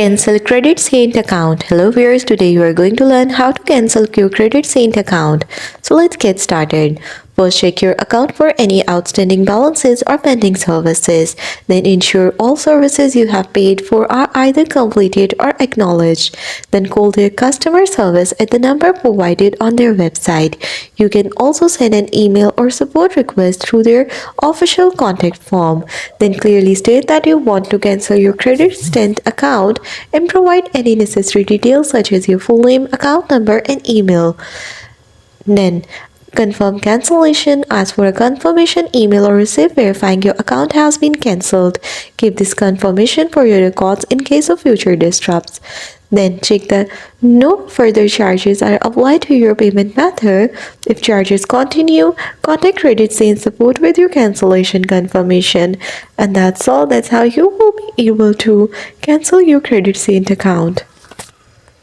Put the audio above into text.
Cancel credit saint account. Hello viewers, today you are going to learn how to cancel your credit saint account. So let's get started. First, check your account for any outstanding balances or pending services. Then ensure all services you have paid for are either completed or acknowledged. Then call their customer service at the number provided on their website. You can also send an email or support request through their official contact form. Then clearly state that you want to cancel your credit saint account and provide any necessary details such as your full name, account number, and email. Then confirm cancellation. Ask for a confirmation email or receipt verifying your account has been cancelled. Keep this confirmation for your records in case of future disrupts. Then check that no further charges are applied to your payment method. If charges continue, contact Credit Saint support with your cancellation confirmation. And that's all. That's how you will be able to cancel your Credit Saint account.